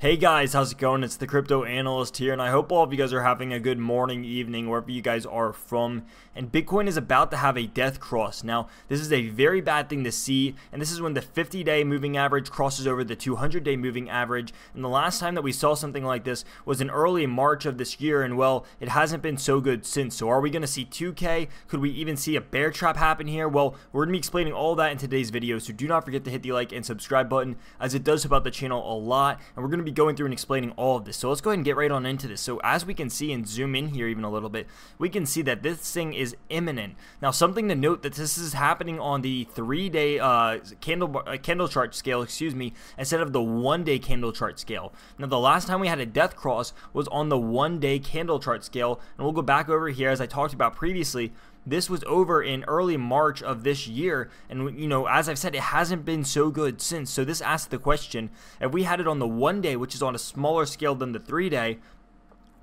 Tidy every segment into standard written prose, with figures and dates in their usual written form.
Hey guys, how's it going? It's the Crypto Analyst here, and I hope all of you guys are having a good morning, evening, wherever you guys are from. And Bitcoin is about to have a death cross. Now, this is a very bad thing to see, and this is when the 50-day moving average crosses over the 200-day moving average. And the last time that we saw something like this was in early March of this year, and well, it hasn't been so good since. So are we going to see 2K? Could we even see a bear trap happen here? Well, we're going to be explaining all that in today's video, so do not forget to hit the like and subscribe button, as it does help out the channel a lot. And we're going to be going through and explaining all of this. So let's go ahead and get right on into this. So as we can see, and zoom in here even a little bit, we can see that this thing is imminent. Now, something to note, that this is happening on the 3-day candle chart scale, instead of the 1-day candle chart scale. Now, the last time we had a death cross was on the 1-day candle chart scale, and we'll go back over here as I talked about previously. This was over in early March of this year, and as I've said, it hasn't been so good since. So this asks the question, if we had it on the 1-day, which is on a smaller scale than the 3-day,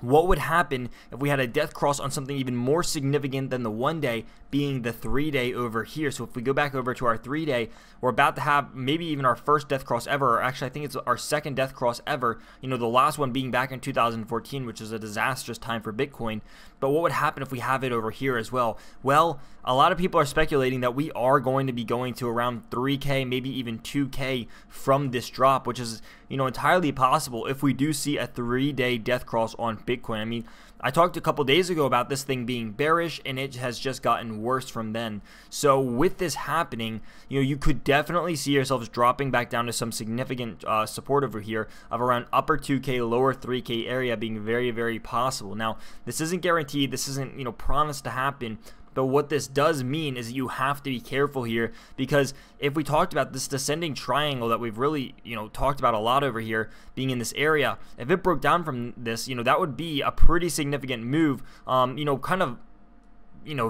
what would happen if we had a death cross on something even more significant than the 1-day, being the 3-day over here? So if we go back over to our 3-day, we're about to have maybe even our first death cross ever, or actually I think it's our second death cross ever, the last one being back in 2014, which is a disastrous time for Bitcoin. But what would happen if we have it over here as well? Well, a lot of people are speculating that we are going to be going to around 3K, maybe even 2K from this drop, which is entirely possible if we do see a 3-day death cross on Bitcoin. I mean, I talked a couple days ago about this thing being bearish, and it has just gotten worse from then. So with this happening, you could definitely see yourselves dropping back down to some significant support over here of around upper 2K, lower 3K area being very, very possible. Now, this isn't guaranteed. This isn't promised to happen. But what this does mean is that you have to be careful here, because if we talked about this descending triangle that we've really, talked about a lot over here being in this area, if it broke down from this, that would be a pretty significant move, kind of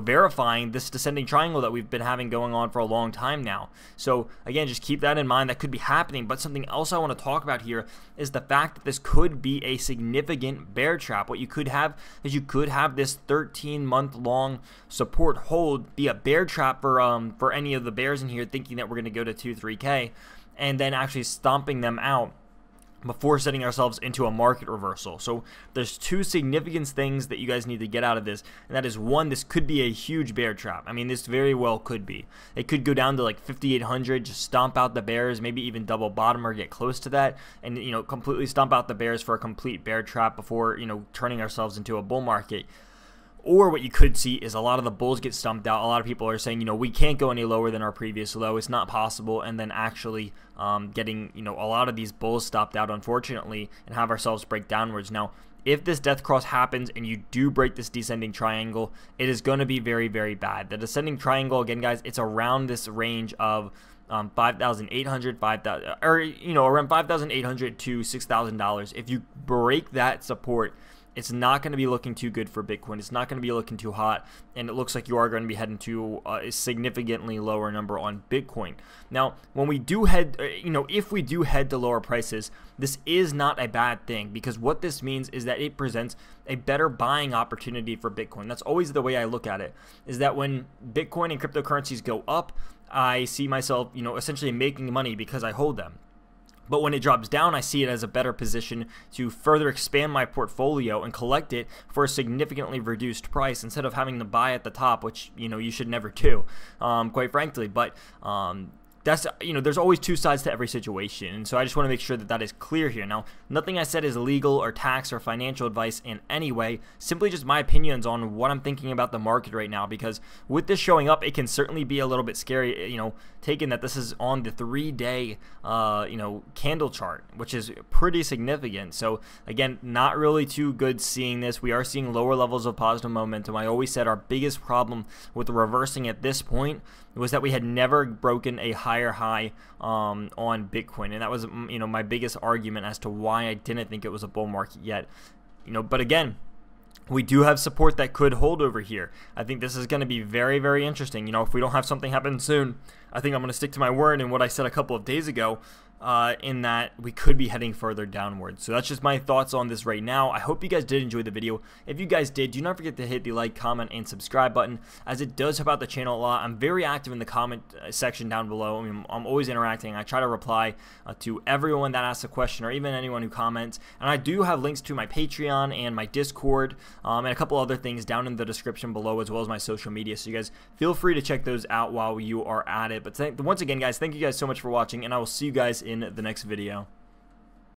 verifying this descending triangle that we've been having going on for a long time now. So again, just keep that in mind. That could be happening. But something else I want to talk about here is the fact that this could be a significant bear trap. What you could have is you could have this 13-month-long support hold be a bear trap for any of the bears in here, thinking that we're going to go to 2-3K and then actually stomping them out before setting ourselves into a market reversal. So there's two significant things that you guys need to get out of this, and that is, one, this could be a huge bear trap. I mean, this very well could be. It could go down to like 5,800, just stomp out the bears, maybe even double bottom or get close to that, and completely stomp out the bears for a complete bear trap before turning ourselves into a bull market. Or what you could see is a lot of the bulls get stumped out. A lot of people are saying, we can't go any lower than our previous low. It's not possible. And then actually getting, a lot of these bulls stopped out, unfortunately, and have ourselves break downwards. Now, if this death cross happens and you do break this descending triangle, it is going to be very, very bad. The descending triangle, again, guys, it's around this range of 5,800, around 5,800 to $6,000. If you break that support, it's not going to be looking too good for Bitcoin. It's not going to be looking too hot, and it looks like you are going to be heading to a significantly lower number on Bitcoin. Now, when we do head, if we do head to lower prices, this is not a bad thing, because what this means is that it presents a better buying opportunity for Bitcoin. That's always the way I look at it, is that when Bitcoin and cryptocurrencies go up, I see myself, essentially making money because I hold them. But when it drops down, I see it as a better position to further expand my portfolio and collect it for a significantly reduced price, instead of having to buy at the top, which you should never do, quite frankly. But that's there's always two sides to every situation, and so I just want to make sure that that is clear here. Now, nothing I said is legal or tax or financial advice in any way, simply just my opinions on what I'm thinking about the market right now, because with this showing up, it can certainly be a little bit scary, taking that this is on the 3-day candle chart, which is pretty significant. So again, not really too good seeing this. We are seeing lower levels of positive momentum. I always said our biggest problem with reversing at this point was that we had never broken a higher high on Bitcoin, and that was my biggest argument as to why I didn't think it was a bull market yet. But again, we do have support that could hold over here. I think this is going to be very, very interesting. If we don't have something happen soon, I think I'm going to stick to my word and what I said a couple of days ago, in that we could be heading further downward. So that's just my thoughts on this right now. I hope you guys did enjoy the video. If you guys did, do not forget to hit the like, comment, and subscribe button, as it does help out the channel a lot. I'm very active in the comment section down below. I mean, I'm always interacting. I try to reply to everyone that asks a question, or even anyone who comments. And I do have links to my Patreon and my Discord, and a couple other things down in the description below, as well as my social media. So you guys feel free to check those out while you are at it. But once again, guys, thank you guys so much for watching, and I will see you guys in the next video.